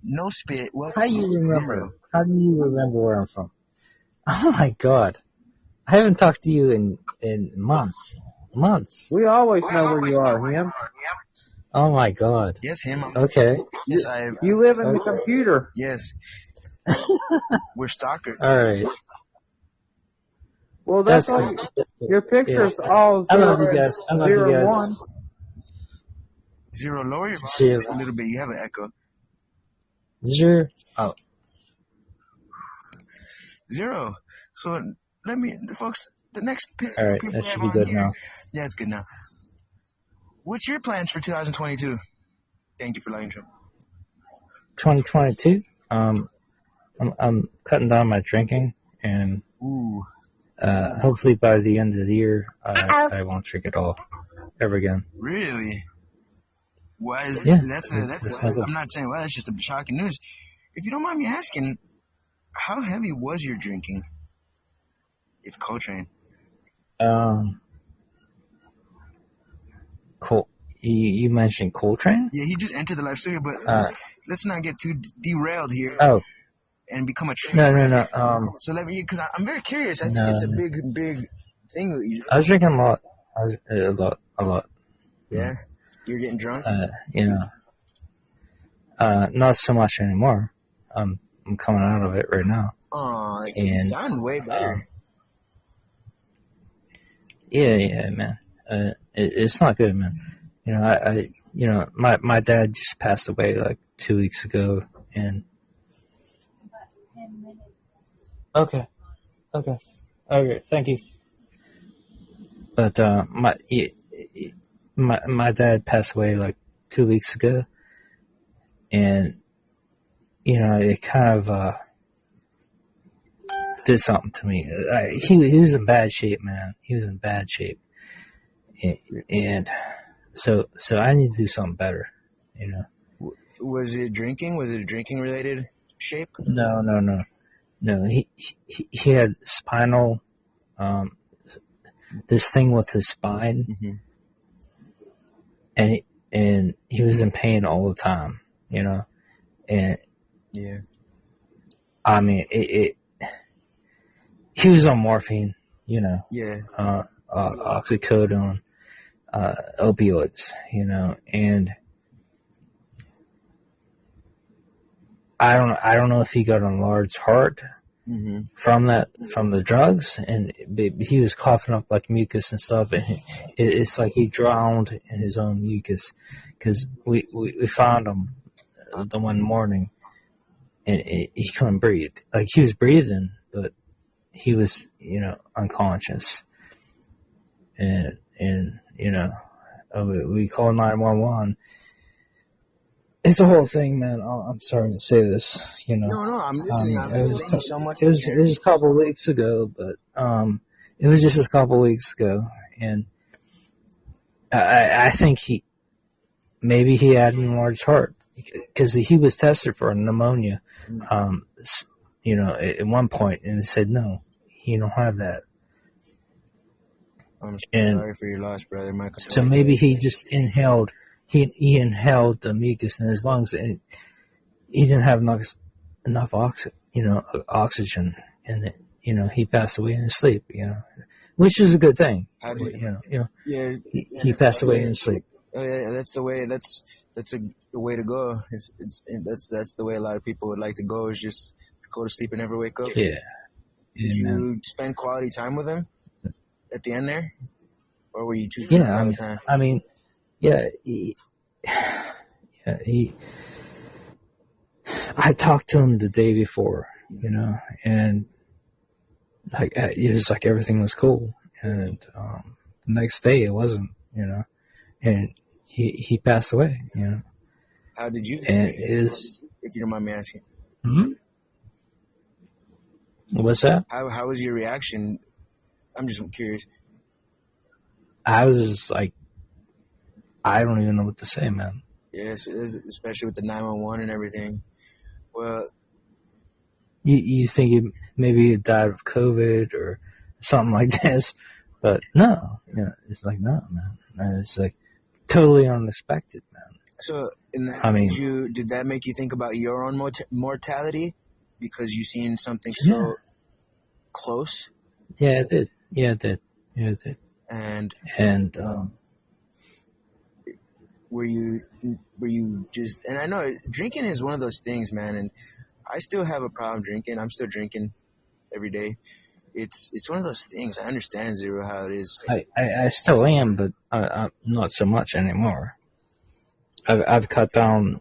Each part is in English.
no spit. Well, How do you remember? 0. How do you remember where I'm from? Oh my God. I haven't talked to you in months. Months. We always know where you are, him. Oh my God. Yes, him. Okay. Yes, I. You live in the computer. Yes. We're stalkers. All right. Well, that's all. Your picture's all I love 0 you guys. I love you 0 guys. 1. 0, lower your See you. volume just a little bit. You have an echo. 0. Oh. 0. So let me, folks. The next All right. people That we should have be on good here. now. Yeah, it's good now. What's your plans for 2022? Thank you for letting me know. 2022. I'm cutting down my drinking, and hopefully by the end of the year, I won't drink at all ever again. Really? Why? Yeah. That's goal. I'm not saying well. That's just a shocking news. If you don't mind me asking, how heavy was your drinking? It's Coltrane. You mentioned Coltrane? Yeah, he just entered the live studio, but let's not get too derailed here. Oh. And become a train. No. So let me, because I'm very curious. I think it's a big thing that you. I was drinking a lot. Yeah, you're getting drunk. Not so much anymore. I'm coming out of it right now. Oh, you sound way better. Yeah, man. It's not good, man. My dad just passed away like 2 weeks ago, and. Okay. Thank you. But my dad passed away like 2 weeks ago, and it kind of did something to me. He was in bad shape, man. He was in bad shape, and so I need to do something better. Was it drinking? Was it a drinking related shape? No. He had spinal, this thing with his spine, and he was in pain all the time, and yeah, I mean he was on morphine, oxycodone, opioids, and I don't know if he got an enlarged heart from the drugs, and he was coughing up like mucus and stuff, and it's like he drowned in his own mucus, because we found him the one morning, and he couldn't breathe. Like, he was breathing, but he was unconscious, and we called 911. It's a whole thing, man. I'm sorry to say this, No, I'm listening. Thank you so much. It was a couple of weeks ago, but it was just a couple of weeks ago, and I think maybe he had an enlarged heart, because he was tested for pneumonia, at one point, and they said no, he don't have that. I'm sorry for your loss, brother. So maybe he just inhaled. He inhaled the mucus in his lungs, and he didn't have enough oxygen, and he passed away in his sleep, which is a good thing. He passed away in his sleep. Oh yeah, that's the way. That's the way to go. That's the way a lot of people would like to go, is just go to sleep and never wake up. Yeah. Did you spend quality time with him at the end there, or were you too? Yeah, all the time? I mean. Yeah, I talked to him the day before, and like it was like everything was cool, and the next day it wasn't, and he passed away, How did you? And if you don't mind me asking. What's that? How was your reaction? I'm just curious. I was just like, I don't even know what to say, man. Yes, especially with the 911 and everything. Well, you think maybe he died of COVID or something like this, but no, it's like, no, man. It's like totally unexpected, man. So, did that make you think about your own mortality because you seen something so close? Yeah, it did. Yeah, it did. And were you just? And I know drinking is one of those things, man. And I still have a problem drinking. I'm still drinking every day. It's one of those things. I understand, Zero, how it is. I still am, but I'm not so much anymore. I've cut down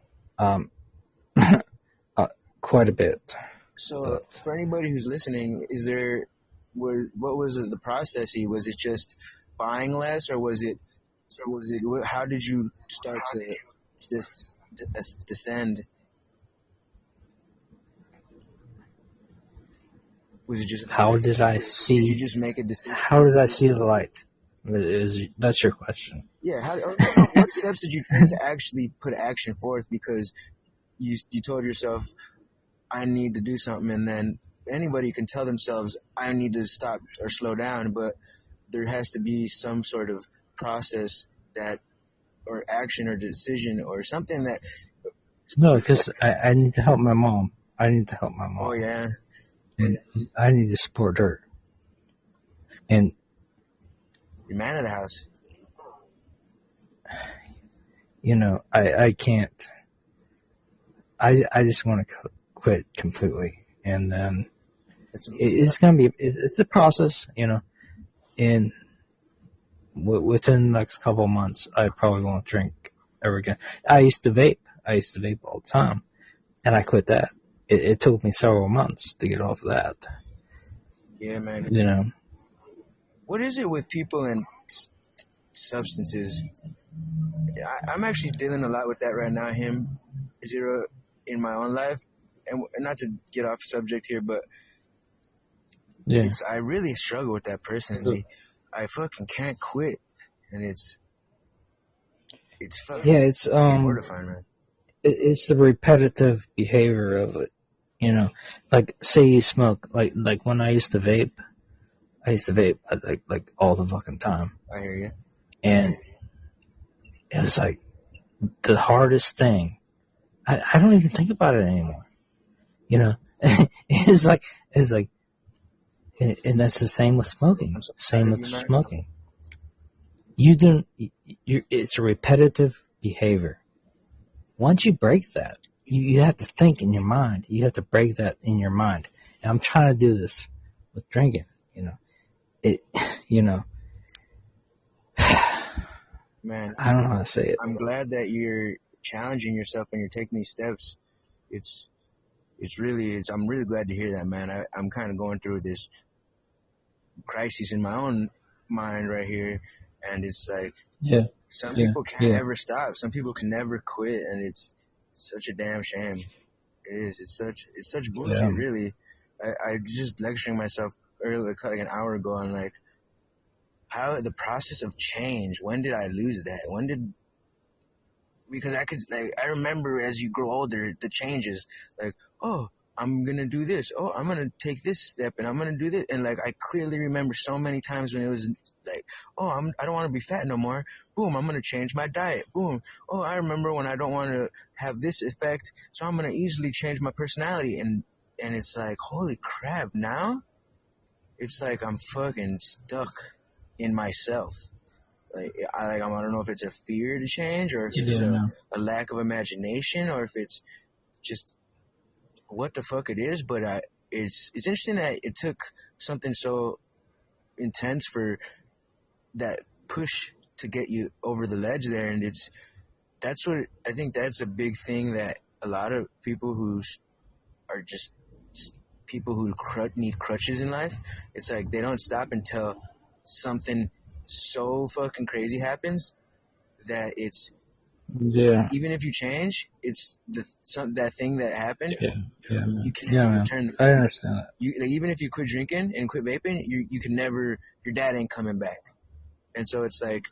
quite a bit. So for anybody who's listening, what was the process? Was it just buying less, or was it? How did you start to descend? Was it just? How did I see? Did you just make a decision? How did I see the light? That's your question. Yeah. What steps did you take to actually put action forth? Because you told yourself, I need to do something, and then anybody can tell themselves, I need to stop or slow down, but there has to be some sort of process or action or decision or something that. No, because I need to help my mom. Oh yeah. And I need to support her. And you're man of the house. I can't. I just want to quit completely, and then it's gonna be it's a process, and within the next couple of months, I probably won't drink ever again. I used to vape all the time, and I quit that. It took me several months to get off of that. Yeah, man. What is it with people and substances? I'm actually dealing a lot with that right now, Zero, in my own life. And not to get off subject here, but I really struggle with that personally. I fucking can't quit. And it's fucking mortifying, man. It's the repetitive behavior of it. Like say you smoke, like when I used to vape like all the fucking time. I hear you. And it was like the hardest thing. I don't even think about it anymore. It's like, and that's the same with smoking. Smoking. It's a repetitive behavior. Once you break that, you have to think in your mind. You have to break that in your mind. And I'm trying to do this with drinking, Man, I don't know how to say it. I'm glad that you're challenging yourself and you're taking these steps. I'm really glad to hear that, man. I'm kind of going through this crisis in my own mind right here. And it's like, some people can't ever stop. Some people can never quit. And it's such a damn shame. It is. It's such bullshit, really. I just lecturing myself earlier, like an hour ago, on like how the process of change. When did I lose that? Because I remember as you grow older, the changes. Like, oh, I'm gonna do this. Oh, I'm gonna take this step, and I'm gonna do this. And like, I clearly remember so many times when it was like, oh, I don't want to be fat no more. Boom, I'm gonna change my diet. Boom. Oh, I remember when I don't want to have this effect, so I'm gonna easily change my personality. And it's like, holy crap! Now, it's like I'm fucking stuck in myself. I don't know if it's a fear to change, or if it's a lack of imagination, or if it's just what the fuck it is. But it's interesting that it took something so intense for that push to get you over the ledge there, and I think that's a big thing that a lot of people who are just people who need crutches in life. It's like they don't stop until something so fucking crazy happens that it's even if you change, it's that thing that happened. You can never return. I understand that. Even if you quit drinking and quit vaping, you can never. Your dad ain't coming back, and so it's like.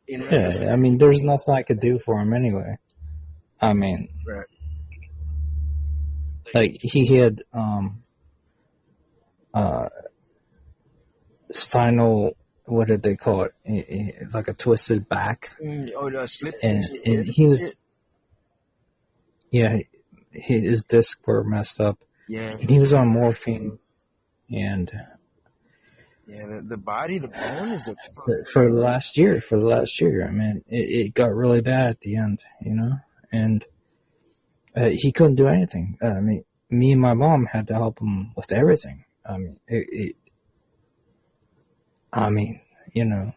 I mean, there's nothing I could do for him anyway. I mean, right. Like he had spinal what did they call it? Like a twisted back. Slip. And he was, his discs were messed up. Yeah. And he was on morphine, and the body, the bone is for the last year. I mean, it got really bad at the end, and he couldn't do anything. I mean, me and my mom had to help him with everything. I mean, Yeah.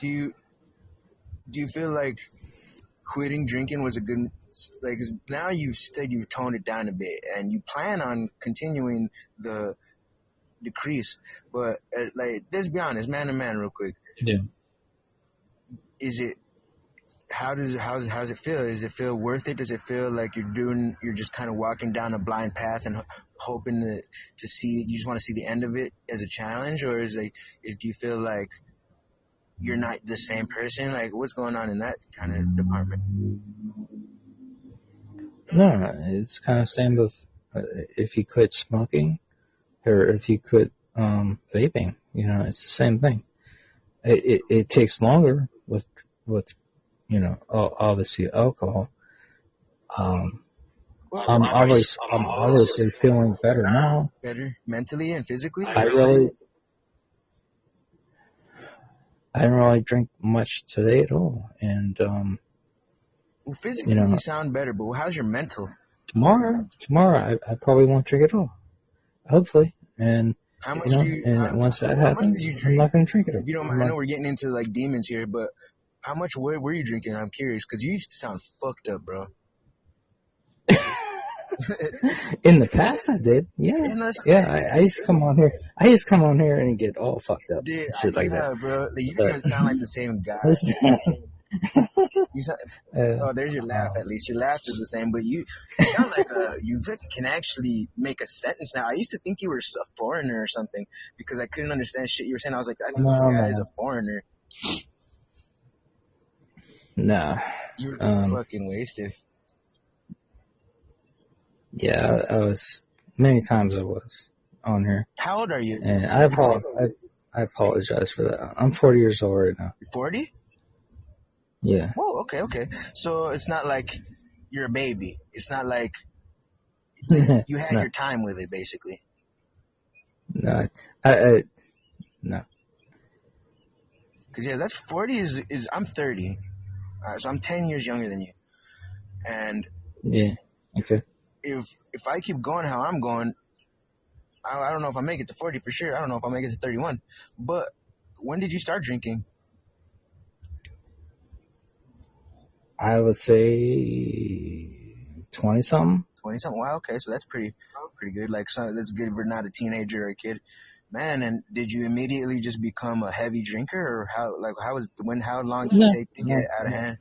Do you feel like quitting drinking was a good, like, now you've said you've toned it down a bit and you plan on continuing the decrease, but like, let's be honest, man to man real quick. Yeah. How does it feel? Does it feel worth it? Does it feel like you're just kind of walking down a blind path and hoping to see, you just want to see the end of it as a challenge? Or do you feel like you're not the same person? Like, what's going on in that kind of department? No, it's kind of same with if you quit smoking or if you quit vaping. It's the same thing. It takes longer with obviously alcohol. I'm obviously feeling better now. Better mentally and physically? I didn't really drink much today at all, and well, physically you sound better, but how's your mental? Tomorrow I probably won't drink at all, hopefully, and how much do you? Once that happens, I'm not going to drink it. If you don't mind, I know we're getting into like demons here, but how much were you drinking? I'm curious because you used to sound fucked up, bro. In the past, I did. I used to come on here. And get all fucked up. Dude, shit like that, bro. You don't sound like the same guy. There's your laugh. At least your laugh is the same, but you sound like you can actually make a sentence now. I used to think you were a foreigner or something because I couldn't understand shit you were saying. I was like, I think this guy is a foreigner. Nah. You were just fucking wasted. Yeah, I was. Many times I was on here. How old are you? And I apologize for that. I'm 40 years old right now. You're 40? Yeah. Oh, okay. So it's not like you're a baby. It's not like you had your time with it, basically. No, no. Because that's 40 is I'm 30, so I'm 10 years younger than you, and yeah, okay. If I keep going how I'm going, I don't know if I make it to 40 for sure. I don't know if I'll make it to 31. But when did you start drinking? I would say 20-something. 20-something. Wow, okay, so that's pretty good. Like, so that's good if we're not a teenager or a kid. Man, and did you immediately just become a heavy drinker, or how long did it take to get out of hand?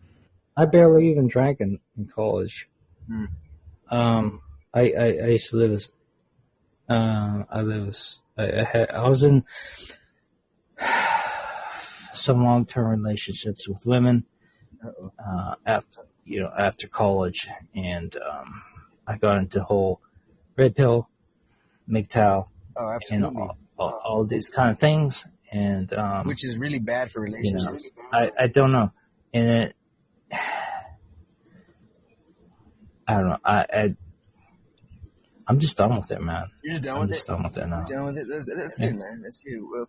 I barely even drank in college. I used to live as I was in some long-term relationships with women after college, and I got into whole red pill, MGTOW, and all these kind of things, and which is really bad for relationships. I don't know, and I don't know. I'm just done with it, man. You're just done with it? I'm just done with it now. Done with it? That's good, man. That's good. Well,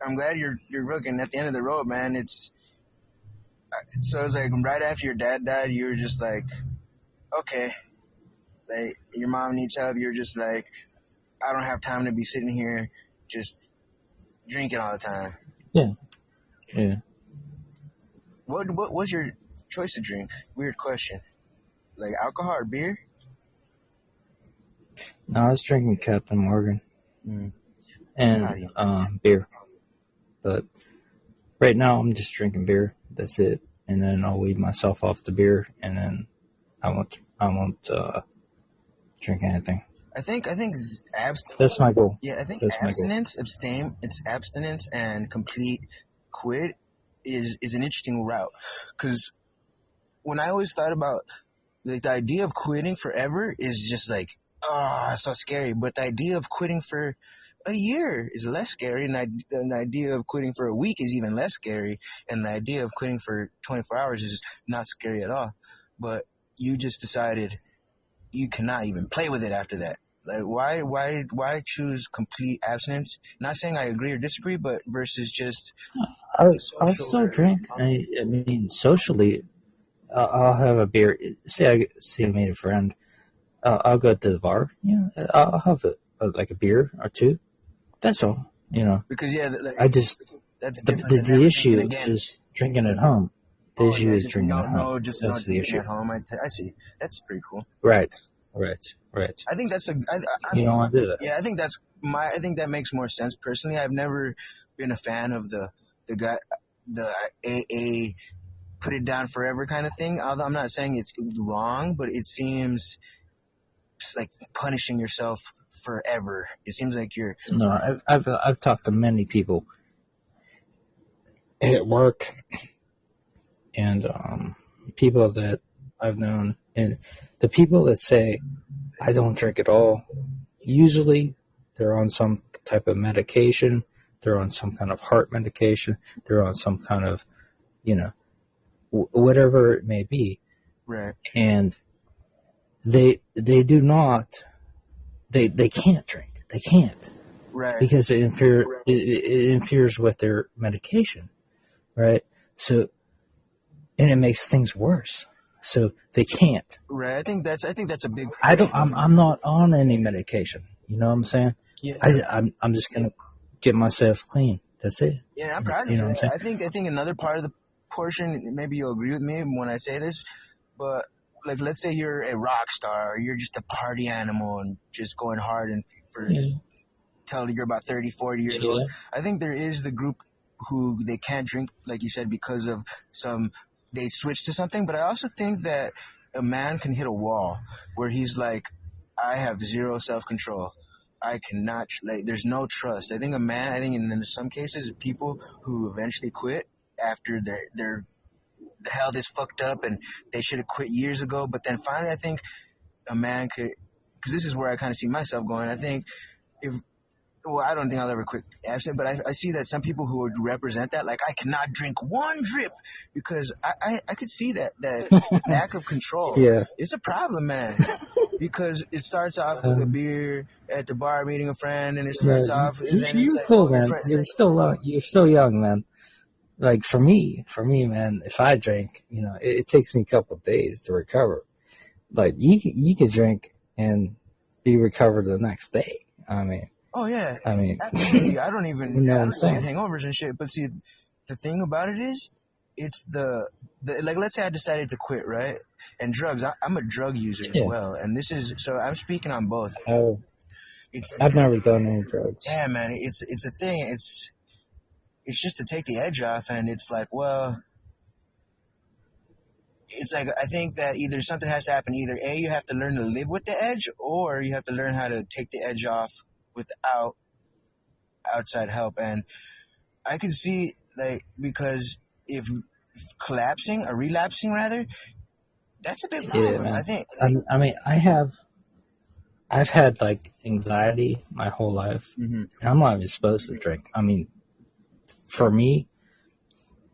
I'm glad you're looking at the end of the road, man. So it's like right after your dad died, you were just like, okay, like your mom needs help. You're just like, I don't have time to be sitting here just drinking all the time. Yeah. What was your choice to drink? Weird question. Like alcohol or beer? No, I was drinking Captain Morgan and beer. But right now I'm just drinking beer. That's it. And then I'll weed myself off the beer, and then I won't drink anything. I think abstinence. That's my goal. Yeah, I think abstinence, abstinence and complete quit is an interesting route, because when I always thought about like the idea of quitting forever is just like, it's so scary. But the idea of quitting for a year is less scary, and the idea of quitting for a week is even less scary, and the idea of quitting for 24 hours is not scary at all. But you just decided you cannot even play with it after that. Like, why choose complete abstinence? Not saying I agree or disagree, but versus just I'll still drink. I mean, socially, I'll have a beer. Say I made a friend. I'll go to the bar. Yeah, I'll have like a beer or two. That's all. Because I just the issue is drinking at home. The issue is drinking at home. That's the issue. At home. I see. That's pretty cool. Right. I think that's you don't want to do that. Yeah, I think I think that makes more sense personally. I've never been a fan of the AA put it down forever kind of thing. Although I'm not saying it's wrong, but it seems like punishing yourself forever. It seems like you're. No, I've talked to many people at work and people that I've known, and the people that say I don't drink at all, usually they're on some type of medication, they're on some kind of heart medication, they're on some kind of, whatever it may be. Right. And they do not, they can't drink. They can't. Right. Because it interferes with their medication. Right. So, and it makes things worse. So they can't. Right. I think that's a big. I'm not on any medication. You know what I'm saying? Yeah. I'm just gonna get myself clean. That's it. Yeah, I'm proud of it. I think another part of the portion, maybe you'll agree with me when I say this, but like, let's say you're a rock star, or you're just a party animal and just going hard and till you're about 30, 40 years old. I think there is the group who they can't drink, like you said, because of they switch to something. But I also think that a man can hit a wall where he's like, I have zero self-control. I cannot, there's no trust. I think in some cases, people who eventually quit after the health is fucked up and they should have quit years ago. But then finally, I think a man could, because this is where I kind of see myself going. I think I don't think I'll ever quit abstinence, but I see that some people who would represent that, like, I cannot drink one drip, because I could see that lack of control. Yeah. It's a problem, man. Because it starts off with a beer at the bar, meeting a friend, and it starts off, and then it's like, cool, man. You're still young, man. Like, for me, man, if I drink, it takes me a couple of days to recover. Like, you could drink and be recovered the next day. I mean. Oh yeah. Absolutely. I don't even get hangovers and shit. But see, the thing about it is, it's the like, let's say I decided to quit, right? And drugs, I'm a drug user as well, and this is, so I'm speaking on both. Oh, I've never done any drugs. Yeah, man, it's a thing. It's just to take the edge off, and it's like, well, it's like, I think that either something has to happen. Either A, you have to learn to live with the edge, or you have to learn how to take the edge off without outside help. And I can see, like, because if collapsing or relapsing rather, that's a big problem. Man. I think. I mean, I've had like anxiety my whole life. Mm-hmm. And I'm not even supposed to drink. I mean, for me,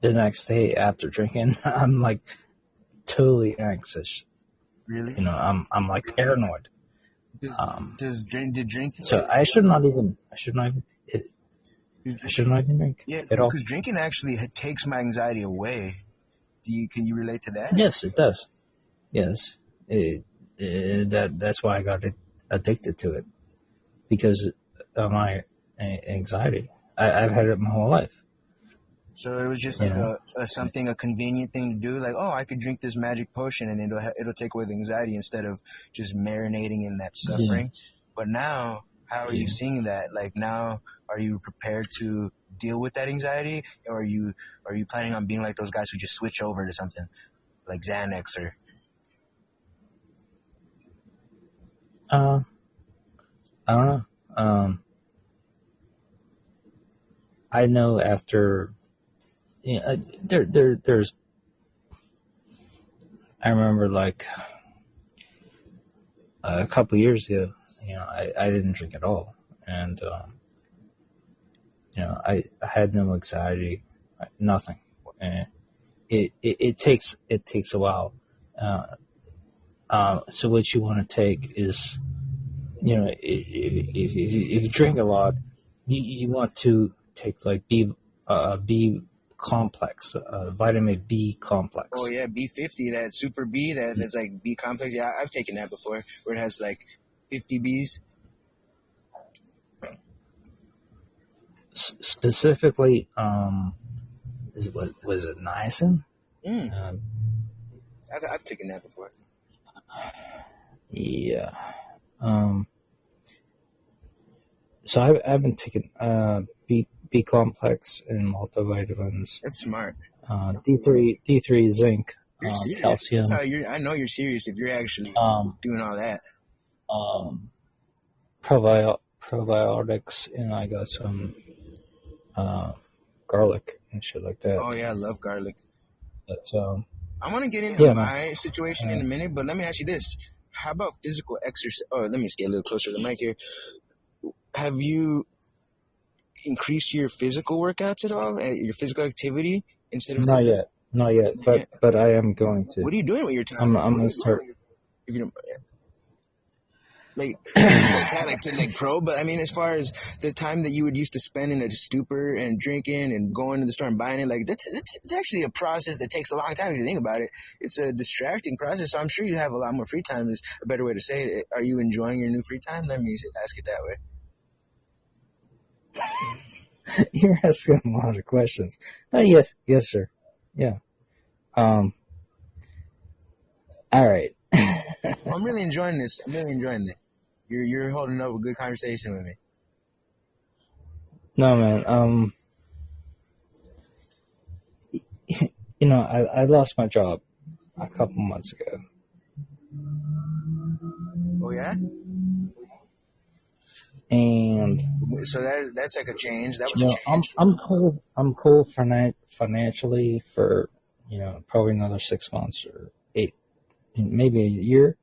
the next day after drinking, I'm like totally anxious. Really? I'm like paranoid. Did drinking? So I should not even drink. Yeah, at all. Because drinking actually takes my anxiety away. Can you relate to that? Yes, it does. Yes, that's why I got addicted to it, because of my anxiety. I've had it my whole life. So it was just like a convenient thing to do. Like, oh, I could drink this magic potion and it'll take away the anxiety instead of just marinating in that suffering. Yeah. But now, how are you seeing that? Like, now, are you prepared to deal with that anxiety, or are you planning on being like those guys who just switch over to something like Xanax or? I don't know. I know after. There's. I remember, like, a couple years ago, I didn't drink at all, and I had no anxiety, nothing. And it takes a while. So what you want to take is, if you drink a lot, you want to take like B complex, vitamin B complex. Oh yeah, B50, that super B, that's like B complex. Yeah, I've taken that before, where it has like 50 Bs. Specifically, was it niacin? I've taken that before. Yeah. So I've been taking B complex and multivitamins. That's smart. D3 zinc, calcium. That's how I know you're serious if you're actually doing all that. Probiotics, and I got some garlic and shit like that. Oh yeah, I love garlic. But, I want to get into my situation in a minute, but let me ask you this: how about physical exercise? Oh, let me get a little closer to the mic here. Have you increased your physical workouts at all? Your physical activity instead of not yet, but I am going to. What are you doing with your time? I'm going to start. If you don't, like pro, but I mean, as far as the time that you would used to spend in a stupor and drinking and going to the store and buying it, like it's actually a process that takes a long time if you think about it. It's a distracting process, so I'm sure you have a lot more free time is a better way to say it. Are you enjoying your new free time? Let me ask it that way. You're asking a lot of questions. Yes, sir. Yeah. All right. I'm really enjoying this. You're holding up a good conversation with me. No, man. I lost my job a couple months ago. Oh yeah. And so that's like a change. That was a change. I'm cool financially for probably another 6 months or 8, maybe a year.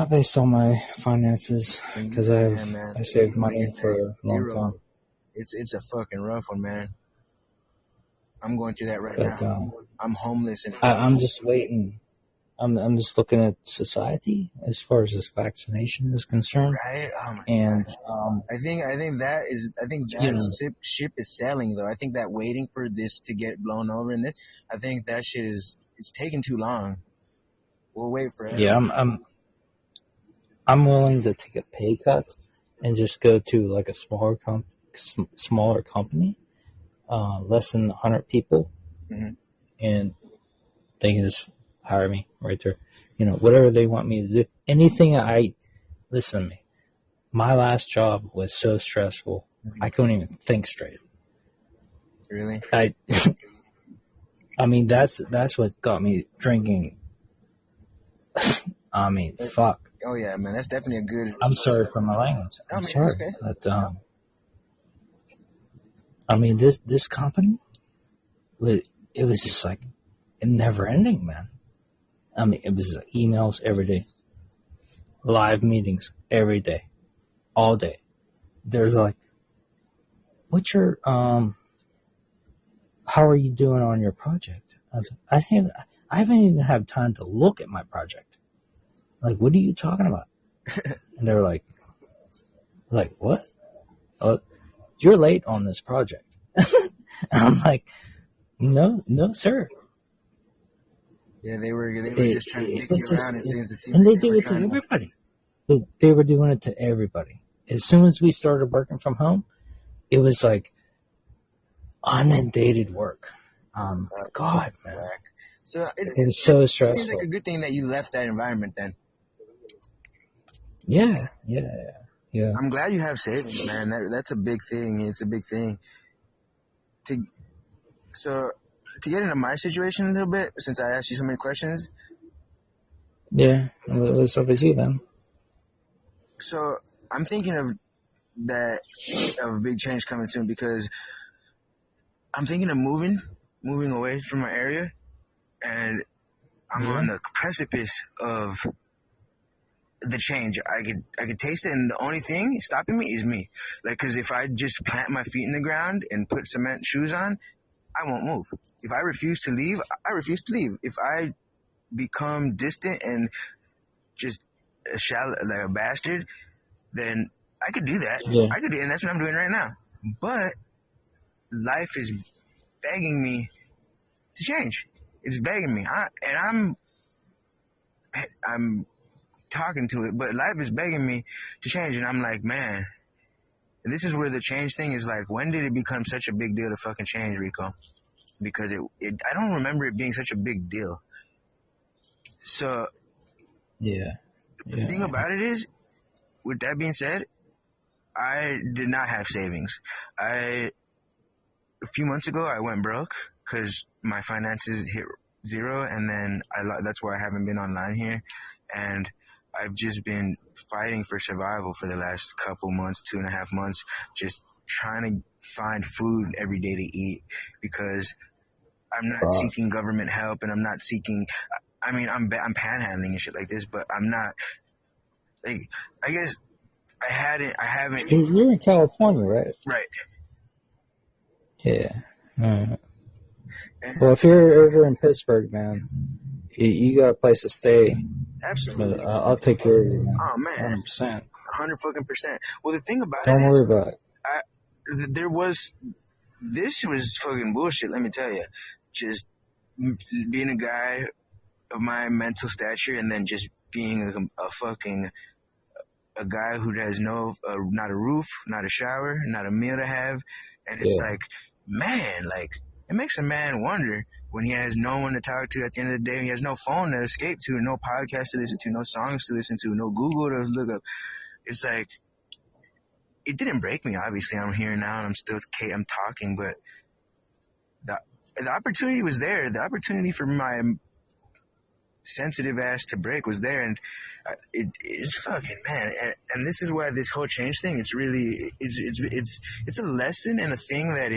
Based on my finances, because I saved money for a long time. It's a fucking rough one, man. I'm going through that right now. I'm homeless and I'm just waiting. I'm just looking at society as far as this vaccination is concerned. Right. And I think that ship is sailing though. I think that waiting for this to get blown over and I think that shit it's taking too long. We'll wait for it. Yeah, I'm willing to take a pay cut and just go to like a smaller company, less than 100 people, and they can just hire me right there. Whatever they want me to do. Listen to me. My last job was so stressful, I couldn't even think straight. Really? I mean, that's what got me drinking. I mean, fuck. Oh yeah, man, that's definitely a good. I'm sorry for my language. I'm sorry, okay. But I mean, this company, it was just like never ending, man. I mean, it was emails every day, live meetings every day, all day. There's like, what's your how are you doing on your project? I haven't even had time to look at my project. Like, what are you talking about? And they're like, what? Oh, you're late on this project. I'm like, no, sir. Yeah, they were just trying to dig you around. And they do it to everybody. They were doing it to everybody. As soon as we started working from home, it was like inundated work. God, man. So it was so stressful. It seems like a good thing that you left that environment then. Yeah. I'm glad you have savings, man. That's a big thing. It's a big thing. To get into my situation a little bit, since I asked you so many questions. Yeah, what's up with you, man? So I'm thinking of a big change coming soon because I'm thinking of moving away from my area, and I'm on the precipice of the change. I could taste it, and the only thing stopping me is me. Like, cause if I just plant my feet in the ground and put cement shoes on, I won't move. If I refuse to leave, I refuse to leave. If I become distant and just like a bastard, then I could do that. Yeah. I could do, and that's what I'm doing right now. But life is begging me to change. It's begging me, and I'm talking to it, but life is begging me to change, and I'm like, man. And this is where the change thing is like, when did it become such a big deal to fucking change, Rico? Because I don't remember it being such a big deal. So, the thing about it is, with that being said, I did not have savings. A few months ago, I went broke because my finances hit zero, and then that's why I haven't been online here, and I've just been fighting for survival for the last couple months, 2.5 months, just trying to find food every day to eat, because I'm not seeking government help, and I'm not seeking. I mean, I'm panhandling and shit like this, but I'm not. Like, I guess I haven't. You're in California, right? Right. Yeah. Well, if you're ever in Pittsburgh, man, you got a place to stay. Absolutely. But I'll take care of you, man. Oh man, 100%. 100%. Well, the thing about Don't it is, worry about it. This was fucking bullshit. Let me tell you, just being a guy of my mental stature, and then just being a guy who has not a roof, not a shower, not a meal to have, and it's like, man, like, it makes a man wonder when he has no one to talk to at the end of the day. He has no phone to escape to, no podcast to listen to, no songs to listen to, no Google to look up. It's like, it didn't break me. Obviously, I'm here now and I'm talking, but the opportunity was there. The opportunity for my sensitive ass to break was there, and it's fucking, man. And this is why this whole change thing, it's really, it's a lesson and a thing that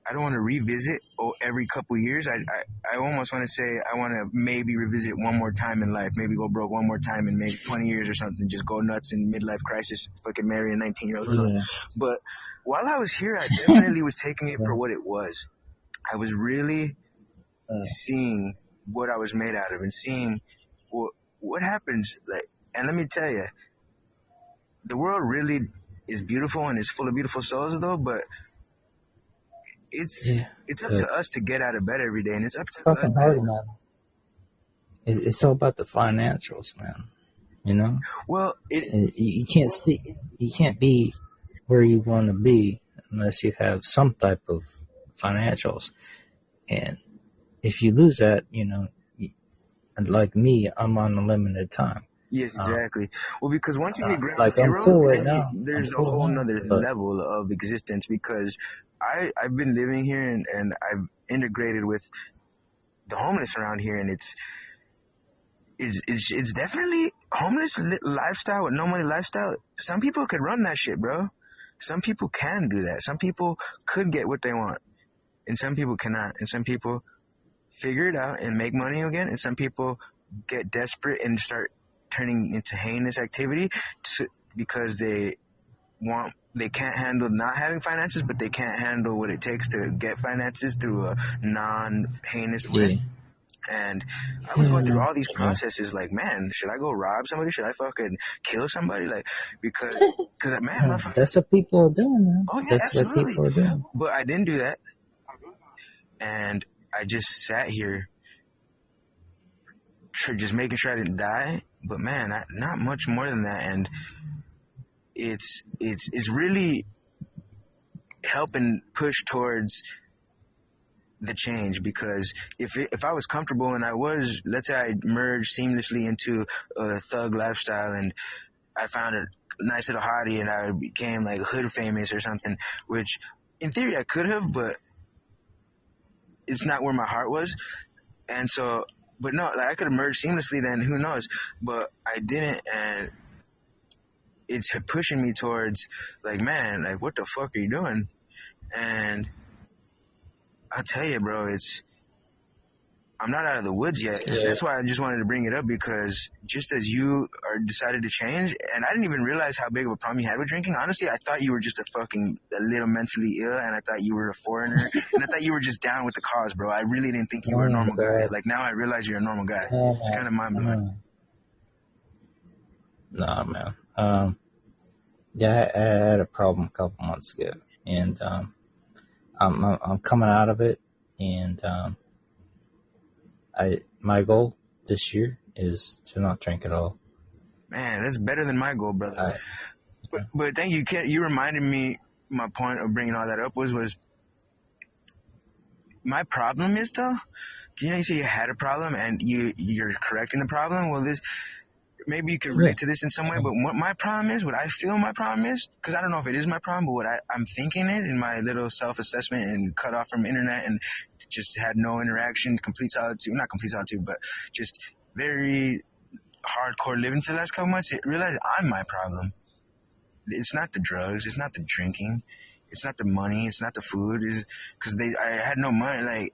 I don't want to revisit every couple years. I almost want to say I want to maybe revisit one more time in life, maybe go broke one more time in maybe 20 years or something, just go nuts in midlife crisis, fucking marry a 19-year-old. Yeah. But while I was here, I definitely was taking it for what it was. I was really seeing what I was made out of and seeing what happens. Like, and let me tell you, the world really is beautiful and is full of beautiful souls, though, but it's up to us to get out of bed every day, and it's up to us. Hard, man. It's all about the financials, man. You know. Well, you can't be where you want to be unless you have some type of financials, and if you lose that, you know, like me, I'm on a limited time. Yes, exactly. Well, because once you hit ground like zero, there's a whole nother level of existence, because I've been living here and I've integrated with the homeless around here, and it's definitely homeless lifestyle with no money lifestyle. Some people could run that shit, bro. Some people can do that. Some people could get what they want, and some people cannot. And some people figure it out and make money again, and some people get desperate and start turning into heinous activity because they can't handle not having finances, but they can't handle what it takes to get finances through a non-heinous way. And I was going through all these processes, like, man, should I go rob somebody? Should I fucking kill somebody? Like, because man, that's what people are doing, man. Oh yeah, that's absolutely. What people are doing. But I didn't do that, and I just sat here, just making sure I didn't die. But man, not much more than that, and it's really helping push towards the change, because if I was comfortable and I was, let's say I merged seamlessly into a thug lifestyle and I found a nice little hottie and I became like hood famous or something, which in theory I could have, but it's not where my heart was. And so, but no, like I could have merged seamlessly then, who knows, but I didn't, and it's pushing me towards like, man, like what the fuck are you doing? And I'll tell you, bro, I'm not out of the woods yet. Yeah. That's why I just wanted to bring it up, because just as you decided to change, and I didn't even realize how big of a problem you had with drinking. Honestly, I thought you were just a little mentally ill, and I thought you were a foreigner, and I thought you were just down with the cause, bro. I really didn't think you were a normal guy. Like, now I realize you're a normal guy. It's kind of mind-blowing. Nah, man. Yeah, I had a problem a couple months ago, and I'm coming out of it, and my goal this year is to not drink at all. Man, that's better than my goal, brother. But thank you. You reminded me. My point of bringing all that up was my problem is, though. You say you had a problem and you're correcting the problem. Well, maybe you can relate to this in some way. But what my problem is, what I feel my problem is, because I don't know if it is my problem, but what I'm thinking is, in my little self-assessment and cut off from internet and just had no interaction, complete solitude, not complete solitude, but just very hardcore living for the last couple months, I realized I'm my problem. It's not the drugs, it's not the drinking, it's not the money, it's not the food, because I had no money. Like,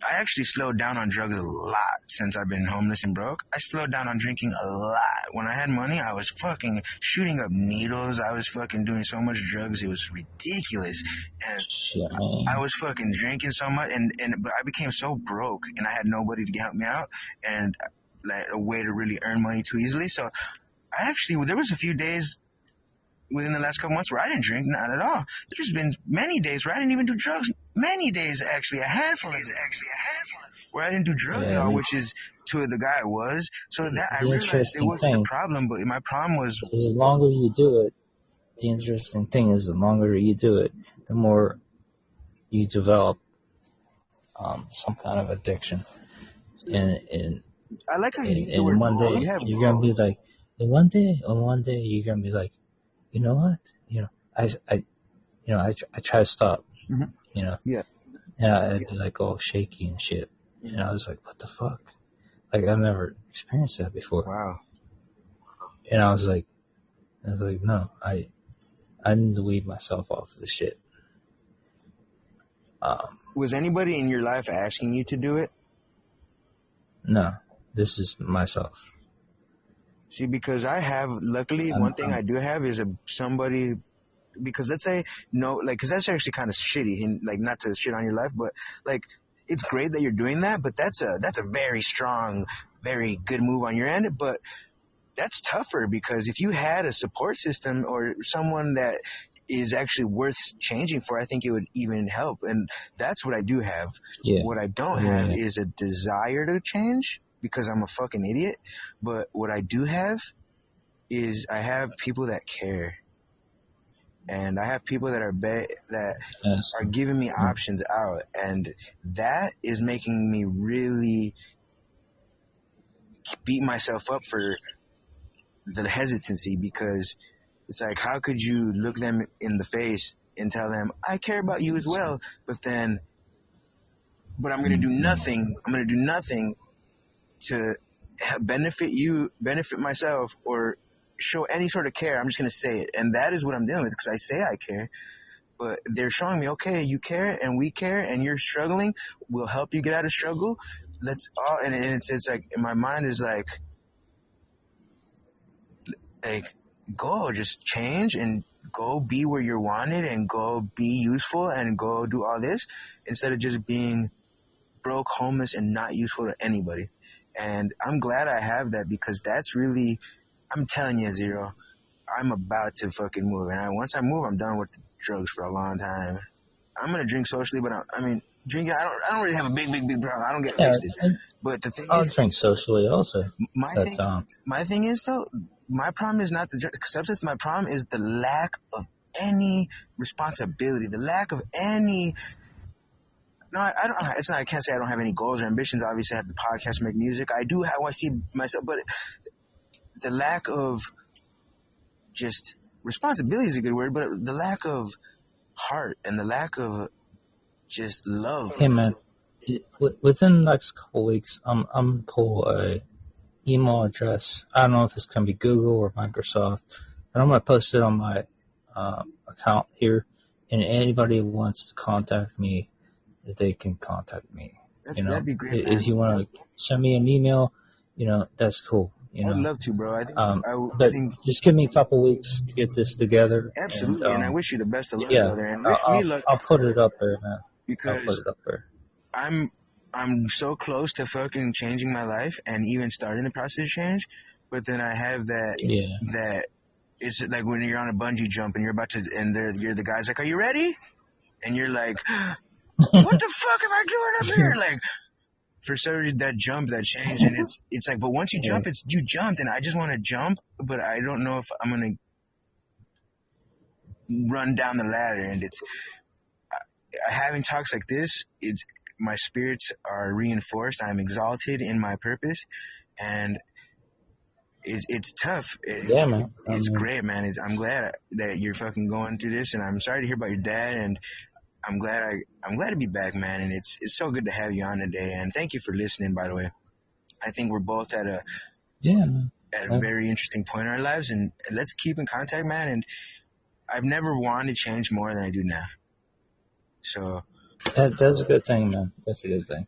I actually slowed down on drugs a lot since I've been homeless and broke. I slowed down on drinking a lot. When I had money, I was fucking shooting up needles. I was fucking doing so much drugs. It was ridiculous. And I was fucking drinking so much, but I became so broke, and I had nobody to help me out, and like a way to really earn money too easily. So there was a few days within the last couple months where I didn't drink, not at all. There's been many days where I didn't even do drugs. Many days, actually, a handful where I didn't do drugs at all, which is to the guy I was. So that I realized it wasn't a problem, but my problem was, the longer you do it, the interesting thing is, the longer you do it, the more you develop some kind of addiction. And I like how and one day you're gonna be like, and one day you're gonna be like, you know what? I try to stop. Yeah. And I'd be like all shaky and shit. And I was like, what the fuck? Like, I've never experienced that before. Wow. And I was like, no, I need to weed myself off of the shit. Was anybody in your life asking you to do it? No, this is myself. See, because luckily, one thing I do have is somebody, because let's say, because that's actually kind of shitty, and like, not to shit on your life, but like, it's great that you're doing that, but that's a very strong, very good move on your end, but that's tougher, because if you had a support system or someone that is actually worth changing for, I think it would even help, and that's what I do have. Yeah. What I don't have is a desire to change, because I'm a fucking idiot. But what I do have is I have people that care, and I have people that are giving me options out, and that is making me really beat myself up for the hesitancy, because it's like, how could you look them in the face and tell them, I care about you as well, but I'm going to do nothing. I'm going to do nothing to benefit myself, or show any sort of care. I'm just going to say it. And that is what I'm dealing with, because I say I care, but they're showing me, okay, you care and we care and you're struggling. We'll help you get out of struggle. Let's all, and it's like, in my mind is like, go, just change and go be where you're wanted and go be useful and go do all this, instead of just being broke, homeless, and not useful to anybody. And I'm glad I have that, because that's really, I'm telling you, Zero, I'm about to fucking move. And once I move, I'm done with drugs for a long time. I'm going to drink socially, but drinking, I don't really have a big problem. I don't get wasted. But the thing I'll drink socially also. My thing is, though, my problem is not the substance. My problem is the lack of any responsibility, the lack of any. No, I don't. It's not. I can't say I don't have any goals or ambitions. Obviously, I have the podcast, make music. I do. I see myself, but the lack of just responsibility is a good word, but the lack of heart and the lack of just love. Hey man, within the next couple of weeks, I'm gonna pull a email address. I don't know if it's gonna be Google or Microsoft, but I'm gonna post it on my account here, and anybody who wants to contact me, they can contact me. That'd be great, man. If you want to send me an email, that's cool. I'd love to, bro. But just give me a couple weeks to get this together. Absolutely, and I wish you the best of luck, brother. And wish me luck. I'll put it up there, man. Because I'll put it up there. I'm so close to fucking changing my life and even starting the process of change, but then I have that it's like when you're on a bungee jump and you're about to, and you're the guy's like, "Are you ready?" And you're like, "What the fuck am I doing up here?" Like, for some reason, that jump, that change, and it's like, but once you jump, you jumped, and I just want to jump, but I don't know if I'm gonna run down the ladder. And it's having talks like this. My spirits are reinforced. I'm exalted in my purpose, and it's tough. Man. It's great, man. I'm glad that you're fucking going through this, and I'm sorry to hear about your dad, and I'm glad to be back, man. And it's so good to have you on today, and thank you for listening, by the way. I think we're both at a very interesting point in our lives, and let's keep in contact, man. And I've never wanted to change more than I do now. So that's a good thing, man. That's a good thing.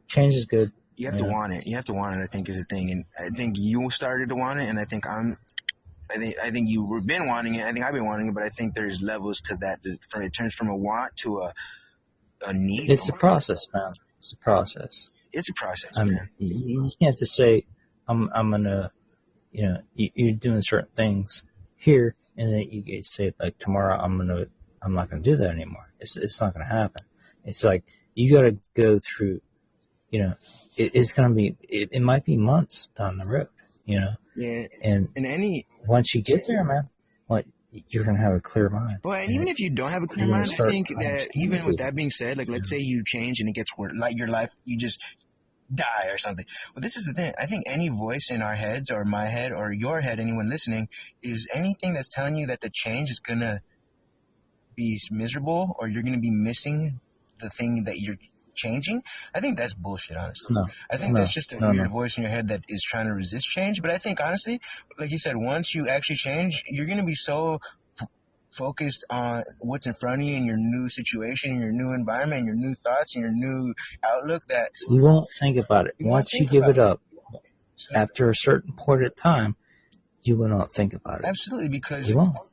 Change is good. You have to want it. You have to want it, I think, is a thing. And I think you started to want it, and I think you've been wanting it. I think I've been wanting it, but I think there's levels to that. It turns from a want to a need. It's a process, man. It's a process. It's a process, man. You can't just say, I'm gonna, you're doing certain things here, and then you say, like, tomorrow I'm not gonna do that anymore. It's not gonna happen. It's like, you gotta go through, it's gonna be, it might be months down the road, Yeah. And once you get there, man, you're gonna have a clear mind. Well, and even if you don't have a clear mind, I think that even with that being said, like, let's say you change and it gets worse, like your life, you just die or something. Well, this is the thing. I think any voice in our heads, or my head, or your head, anyone listening, is anything that's telling you that the change is gonna be miserable, or you're gonna be missing the thing that you're changing. I think that's bullshit, honestly. I think that's just a weird voice in your head that is trying to resist change. But I think, honestly, like you said, once you actually change, you're going to be so focused on what's in front of you and your new situation, and your new environment, and your new thoughts, and your new outlook that you won't think about it. Once you give it up, after a certain point of time, you will not think about it. Absolutely, because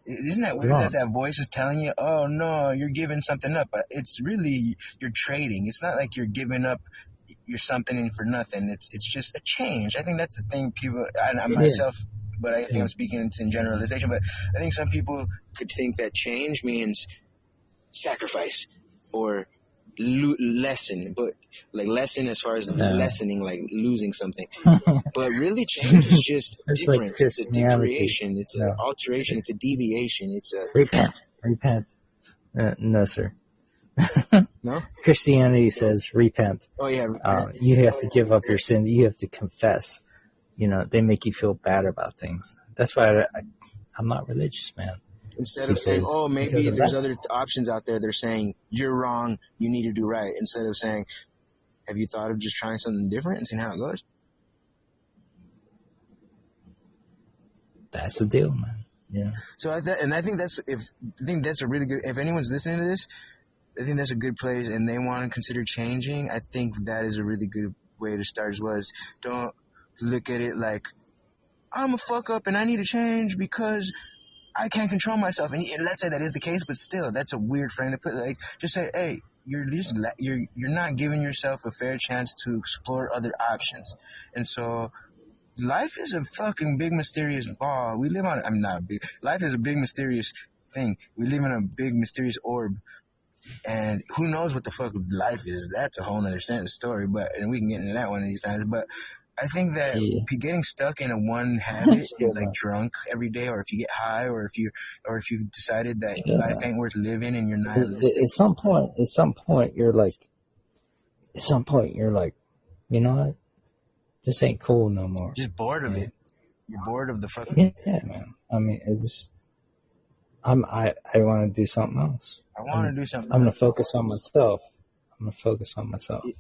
isn't that weird that voice is telling you, oh no, you're giving something up? But it's really, you're trading. It's not like you're giving up you're something in for nothing. It's just a change. I think that's the thing people, I myself, but I think I'm speaking in generalization, but I think some people could think that change means sacrifice or lessen, but like lessen as far as lessening, like losing something. But really, change is just difference. Like it's a deviation. It's an alteration. It's a deviation. It's a repent. No, sir. No. Christianity says repent. Oh yeah. You have to give up your sin. You have to confess. They make you feel bad about things. That's why I'm not religious, man. Instead of saying, oh, maybe there's other options out there, they're saying, you're wrong, you need to do right. Instead of saying, have you thought of just trying something different and seeing how it goes? That's the deal, man. Yeah. So I think that's a really good, if anyone's listening to this, I think that's a good place and they want to consider changing. I think that is a really good way to start as well. Don't look at it like, I'm a fuck up and I need to change because I can't control myself. And let's say that is the case, but still, that's a weird frame to put. Like, just say, hey, you're not giving yourself a fair chance to explore other options. And so, life is a fucking big mysterious ball. We live on. I'm not big. Life is a big mysterious thing. We live in a big mysterious orb, and who knows what the fuck life is? That's a whole other story. And we can get into that one of these times, but. I think that getting stuck in a one habit, like drunk every day, or if you get high, or if you've decided that life ain't worth living and you're nihilistic. At some point, you're like, you know what? This ain't cool no more. Just bored of it. You're bored of the fucking. Yeah, man. I mean, I want to do something else. I'm going to focus on myself.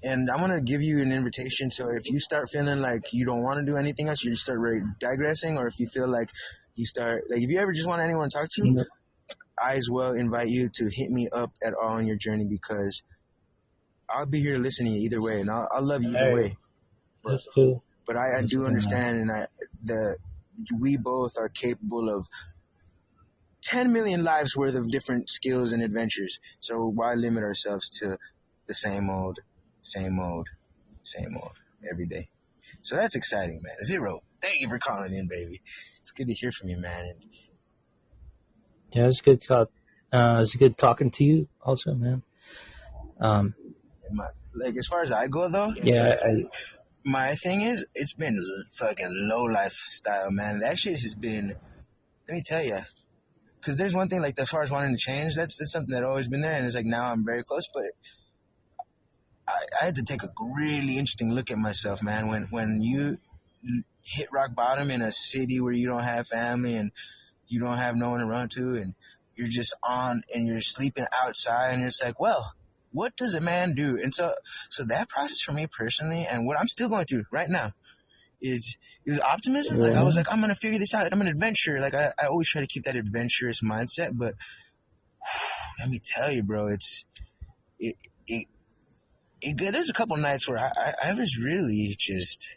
And I'm going to give you an invitation. So if you start feeling like you don't want to do anything else, you start digressing, or if you feel like you start, like if you ever just want anyone to talk to, I as well invite you to hit me up at all on your journey, because I'll be here listening either way, and I'll love you either way. That's cool. But I do understand, and we both are capable of 10 million lives worth of different skills and adventures. So why limit ourselves to the same old every day? So that's exciting, man. Zero, thank you for calling in, baby. It's good to hear from you, man. Yeah, it's good. It's good talking to you, also, man. Like as far as I go, though. Yeah, my thing is, it's been fucking low lifestyle, man. That shit has been. Let me tell you, because there's one thing like as far as wanting to change, that's something that always been there, and it's like now I'm very close, but. I had to take a really interesting look at myself, man. When you hit rock bottom in a city where you don't have family and you don't have no one to run to, and you're just on and you're sleeping outside, and it's like, well, what does a man do? And so that process for me personally, and what I'm still going through right now, it was optimism. Like I was like, I'm gonna figure this out. I'm an adventurer. Like I always try to keep that adventurous mindset, but let me tell you, bro, there's a couple nights where I was really just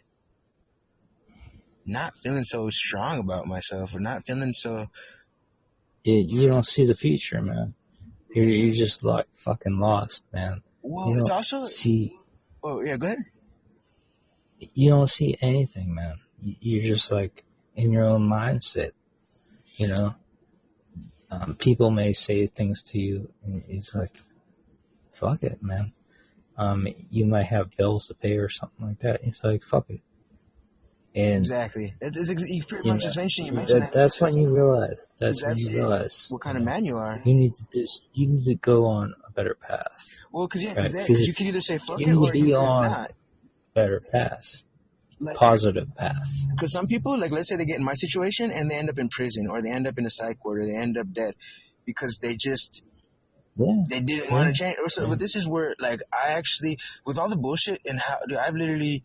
not feeling so strong about myself, or not feeling so. You don't see the future, man. You're just like fucking lost, man. Well, it's also see. Oh yeah, go ahead. You don't see anything, man. You're just like in your own mindset, you know. People may say things to you, and it's like, fuck it, man. You might have bills to pay or something like that. It's like, fuck it. And exactly. You pretty much just mentioned that. That's when you realize. That's when you realize what kind of man you are. You need to go on a better path. Well, because you can either say fuck it or you can not. Better path. Like, positive path. Because some people, like, let's say they get in my situation and they end up in prison, or they end up in a psych ward, or they end up dead because they just. Yeah. They didn't want to change. But this is where, like, I actually, with all the bullshit and how, dude, I've literally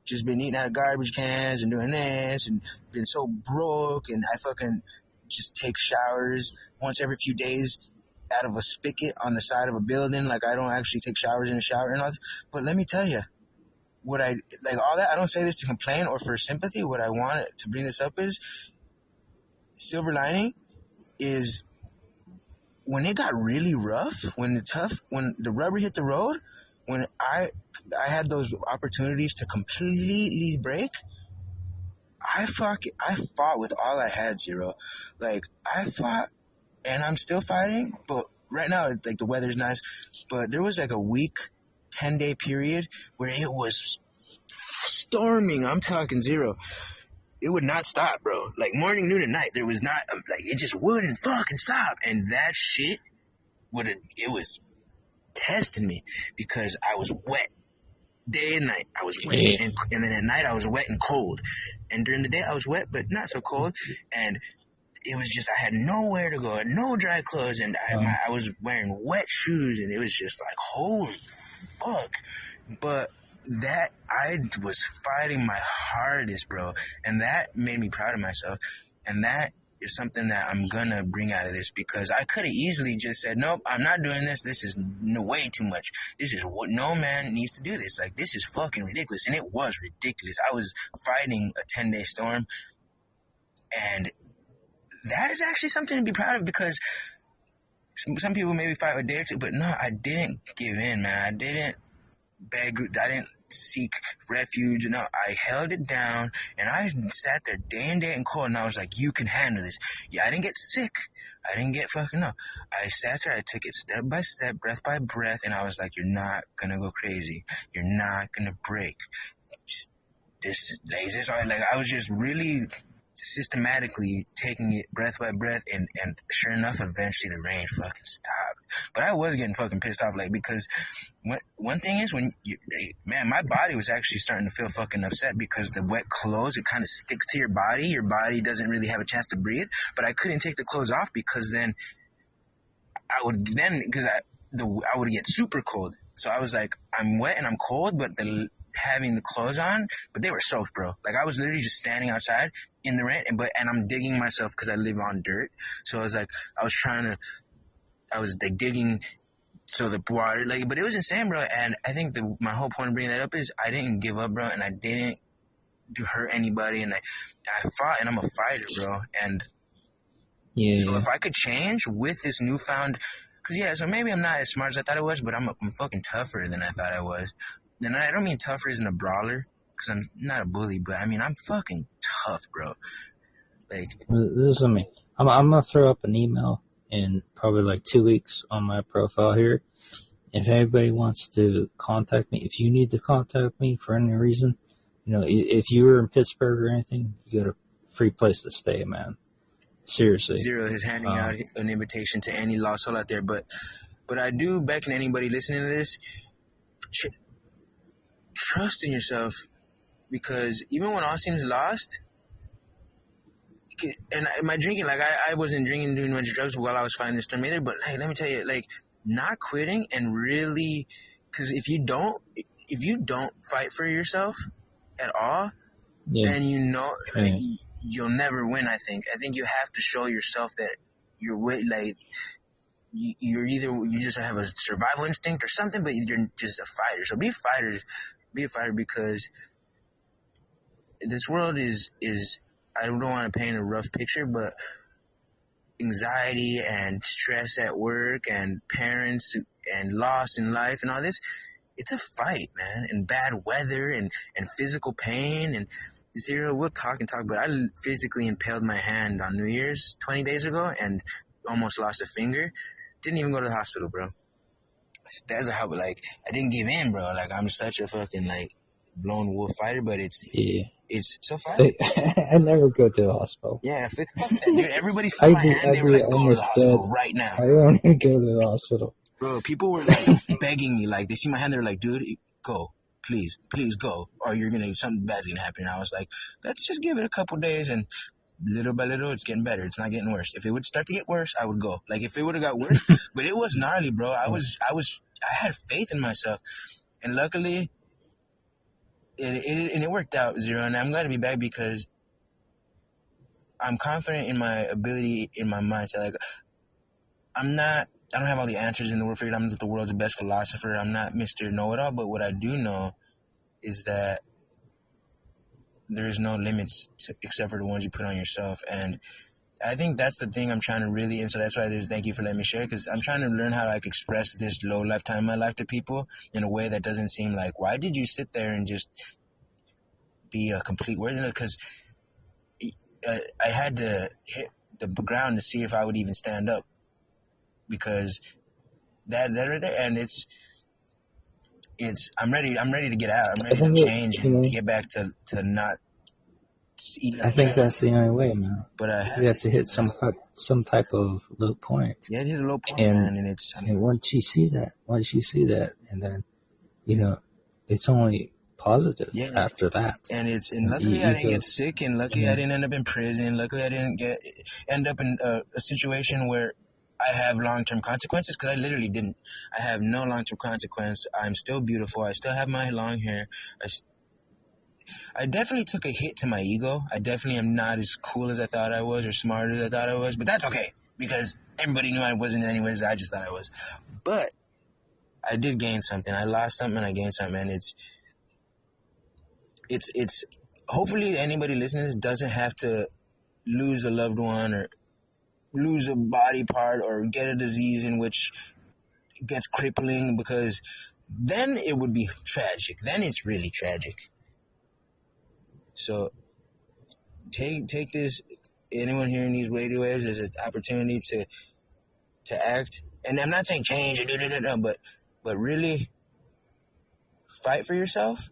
just been eating out of garbage cans and doing this and been so broke, and I fucking just take showers once every few days out of a spigot on the side of a building. Like, I don't actually take showers in a shower and all this. But let me tell you, all that, I don't say this to complain or for sympathy. What I want to bring this up is, silver lining is, when it got really rough, when the rubber hit the road, when I had those opportunities to completely break, I fought with all I had, Zero. Like, I fought, and I'm still fighting, but right now, like, the weather's nice, but there was like a week, 10-day period where it was storming. I'm talking, Zero. It would not stop, bro. Like, morning, noon, and night, there was not, like, it just wouldn't fucking stop. And that shit it was testing me, because I was wet day and night. I was wet, and then at night I was wet and cold. And during the day I was wet, but not so cold. And it was just, I had nowhere to go, no dry clothes, and I was wearing wet shoes, and it was just like, holy fuck. But that, I was fighting my hardest, bro, and that made me proud of myself, and that is something that I'm gonna bring out of this, because I could have easily just said, nope, I'm not doing this, this is way too much, this is what, no man needs to do this, like, this is fucking ridiculous. And it was ridiculous. I was fighting a 10-day storm, and that is actually something to be proud of, because some people maybe fight a day or two, but no, I didn't give in, man. I didn't beg, I didn't seek refuge. No, I held it down, and I sat there day and day and cold, and I was like, you can handle this. Yeah, I didn't get sick. I didn't get fucking, no. I sat there, I took it step by step, breath by breath, and I was like, you're not gonna go crazy. You're not gonna break. Just, like, I was just really systematically taking it breath by breath, and sure enough, eventually the rain fucking stopped. But I was getting fucking pissed off, like, because one thing is, when man, my body was actually starting to feel fucking upset, because the wet clothes, it kind of sticks to your body doesn't really have a chance to breathe. But I couldn't take the clothes off, because then I would get super cold. So I was like, I'm wet and I'm cold, but having the clothes on, but they were soaked, bro. Like, I was literally just standing outside in the rain, and I'm digging myself, because I live on dirt. So I was like, I was like digging So the water, like, but it was insane, bro. And I think my whole point of bringing that up is I didn't give up, bro, and I didn't hurt anybody, and I fought, and I'm a fighter, bro. And so if I could change with this newfound, so maybe I'm not as smart as I thought I was, but I'm fucking tougher than I thought I was. And I don't mean tougher as in a brawler, because I'm not a bully, but I mean I'm fucking tough, bro. Like, this is me. I'm gonna throw up an email in probably like 2 weeks on my profile here. If anybody wants to contact me, if you need to contact me for any reason, if you were in Pittsburgh or anything, you got a free place to stay, man. Seriously. Zero is handing out an invitation to any lost soul out there, but I do beckon anybody listening to this, trust in yourself, because even when all seems lost, and my drinking, like I wasn't drinking, doing much drugs while I was fighting this storm either, but hey, let me tell you, like, not quitting and really, because if you don't fight for yourself at all, then you'll never win. I think you have to show yourself that you're like you're either you just have a survival instinct or something, but you're just a fighter. So be a fighter, because this world is I don't want to paint a rough picture, but anxiety and stress at work and parents and loss in life and all this, it's a fight, man. And bad weather and physical pain and Zero, we'll talk, but I physically impaled my hand on New Year's 20 days ago and almost lost a finger. Didn't even go to the hospital, bro. That's how, like, I didn't give in, bro. Like, I'm such a fucking, like, lone wolf fighter, but it's so fun. I never go to the hospital. Yeah, dude, everybody saw my hand, they were like, go to the hospital right now. I don't even go to the hospital. Bro, people were, like, begging me, like, they see my hand, they're like, dude, go. Please go, or something bad's gonna happen. And I was like, let's just give it a couple days, and little by little, it's getting better. It's not getting worse. If it would start to get worse, I would go. Like, if it would have got worse, but it was gnarly, bro. I had faith in myself, and luckily, it worked out, Zero. And I'm glad to be back because I'm confident in my ability, in my mindset. Like, I don't have all the answers in the world figured. I'm not the world's best philosopher. I'm not Mr. Know-It-All, but what I do know is that there's no limits except for the ones you put on yourself. And I think that's the thing I'm trying to really, and so that's why thank you for letting me share, because I'm trying to learn how I can express this low lifetime in my life to people in a way that doesn't seem like, why did you sit there and just be a complete weirdo? Because I had to hit the ground to see if I would even stand up. Because that right there, and I'm ready to get out. I'm ready to change and to get back to not eating. I think that's the only way, man. But you have to hit some type of low point. Yeah, hit a low point, man, and once you see that, and then it's only positive after that. And luckily I didn't get sick, and luckily I didn't end up in prison. Luckily I didn't end up in a situation where I have long-term consequences, because I literally didn't. I have no long-term consequence. I'm still beautiful. I still have my long hair. I definitely took a hit to my ego. I definitely am not as cool as I thought I was or smart as I thought I was, but that's okay, because everybody knew I wasn't anyways. I just thought I was. But I did gain something. I lost something and I gained something, and it's hopefully anybody listening to this doesn't have to lose a loved one or lose a body part or get a disease in which gets crippling, because then it would be tragic. Then it's really tragic. So take this, anyone hearing these radio waves, as an opportunity to act. And I'm not saying change or but really fight for yourself.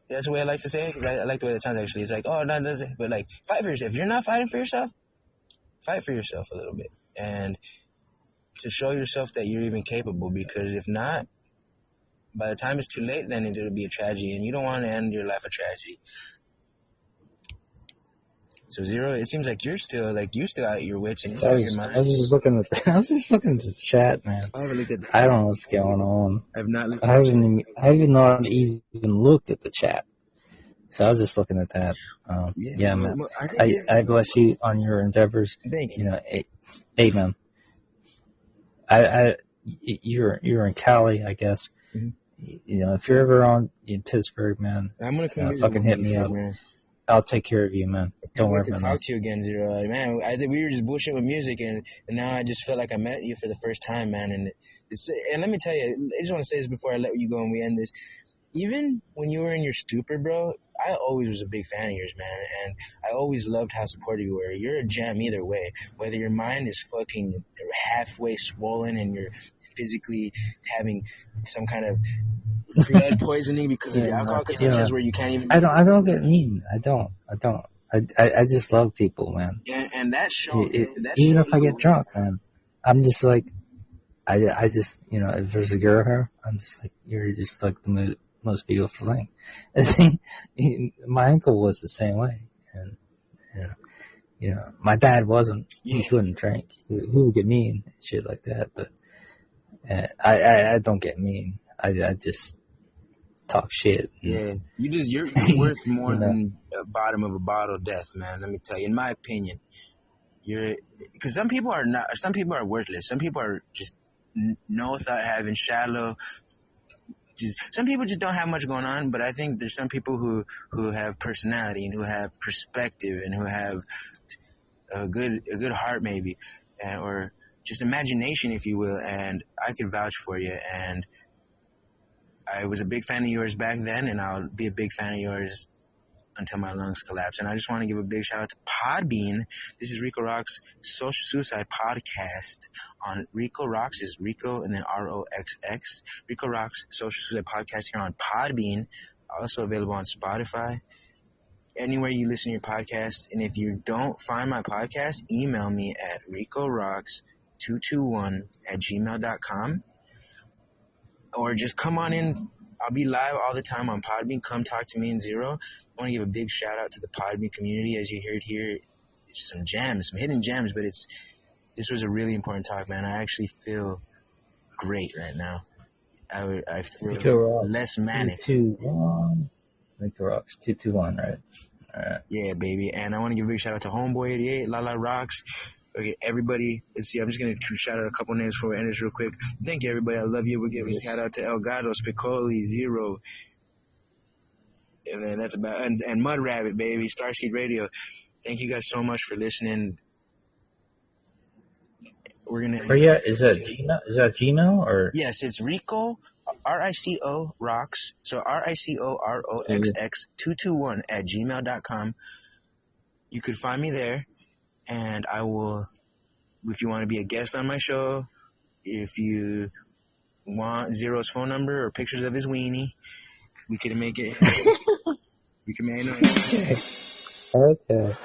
That's the way I like to say it, because I like the way it sounds actually. It's like, oh, no, does it? But like, fight for yourself. If you're not fighting for yourself, fight for yourself a little bit, and to show yourself that you're even capable, because if not, by the time it's too late, then it'll be a tragedy, and you don't want to end your life a tragedy. So Zero, it seems like you're still out your wits and you're still your mind. I was just looking at the chat, man. I haven't looked at I don't know what's going on. I've not looked I haven't not even looked at the chat. So I was just looking at that. Yeah, man. I bless you on your endeavors. Thank you. Hey, man. you're in Cali, I guess. Mm-hmm. You know, if you're ever in Pittsburgh, man, I'm gonna come fucking hit me up, man. I'll take care of you, man. Don't worry about it. Talk to you again, Zero. Man, I think we were just bullshitting with music, and now I just feel like I met you for the first time, man. And let me tell you, I just want to say this before I let you go and we end this. Even when you were in your stupor, bro, I always was a big fan of yours, man, and I always loved how supportive you were. You're a gem either way. Whether your mind is fucking halfway swollen and you're physically having some kind of blood poisoning because of your alcohol consumptions where you can't even... I don't get mean. I don't. I just love people, man. And that show... Even if I get drunk, man, I'm just like... I just, you know, if there's a girl here, I'm just like, you're just like the most beautiful thing. I think my uncle was the same way, and you know, my dad wasn't. He couldn't drink. He would get mean and shit like that. But I don't get mean. I just talk shit. Yeah, you're worth more than a bottom of a bottle death, man. Let me tell you, in my opinion, because some people are worthless. Some people are just no thought having, shallow. Some people just don't have much going on, but I think there's some people who have personality and who have perspective and who have a good heart maybe, or just imagination, if you will, and I could vouch for you. And I was a big fan of yours back then, and I'll be a big fan of yours until my lungs collapse. And I just want to give a big shout out to Podbean. This is Rico Roxx Social Suicide Podcast on Rico Roxx is Rico and then ROXX. Rico Roxx Social Suicide Podcast here on Podbean. Also available on Spotify. Anywhere you listen to your podcast. And if you don't find my podcast, email me at ricorox221@gmail.com. Or just come on in. I'll be live all the time on Podbean. Come talk to me in Zero. I want to give a big shout out to the Podbean community. As you heard here, some gems, some hidden gems, but this was a really important talk, man. I actually feel great right now. I feel less manic. 221. Rico Roxx 221, right? All right. Yeah, baby. And I want to give a big shout out to Homeboy88, Lala Rocks. Okay, everybody, let's see, I'm just going to shout out a couple names before we end this real quick. Thank you, everybody. I love you. We'll give a shout out to Elgato, Spicoli, Zero. And then that's about, and Mud Rabbit, baby, Starseed Radio. Thank you guys so much for listening. We're going to... Yeah, is that Gmail or? Yes, it's Rico, RICO, Roxx. So RICOROXX221@gmail.com. You could find me there. And I will, if you want to be a guest on my show, if you want Zero's phone number or pictures of his weenie, we can make it. We can make it. Okay.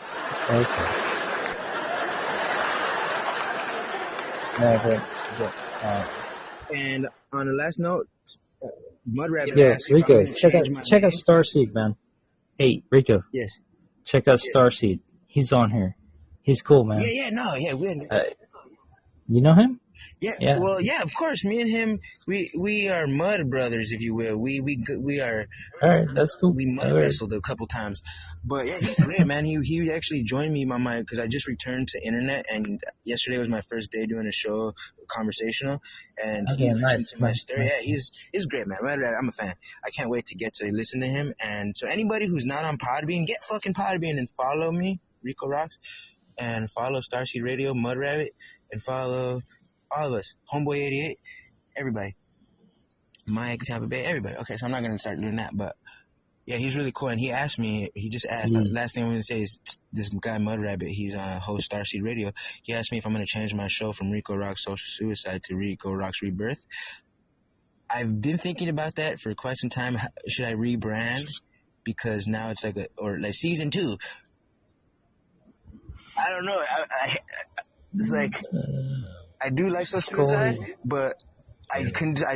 And on the last note, Mud Rabbit. Yes, Rico, check out Starseed, man. Hey, Rico. Yes. Check out Starseed. He's on here. He's cool, man. Yeah. You know him? Yeah. Well, yeah, of course. Me and him, we are mud brothers, if you will. We are. All right, that's cool. We mud wrestled a couple times, but yeah, he's great, man. He actually joined me on because I just returned to internet, and yesterday was my first day doing a show, conversational, and he listened to my story. Yeah, he's great, man. I'm a fan. I can't wait to get to listen to him. And so anybody who's not on Podbean, get fucking Podbean and follow me, Rico Roxx. And follow Starseed Radio, Mud Rabbit, and follow all of us, Homeboy88, everybody. Mike, Tampa Bay, everybody. Okay, so I'm not going to start doing that, but yeah, he's really cool. And he just asked, last thing I'm going to say is this guy, Mud Rabbit, he's on host Starseed Radio. He asked me if I'm going to change my show from Rico Roxx Social Suicide to Rico Roxx Rebirth. I've been thinking about that for quite some time. Should I rebrand? Because now it's like season 2. I don't know. It's like I do like social suicide, but I don't know.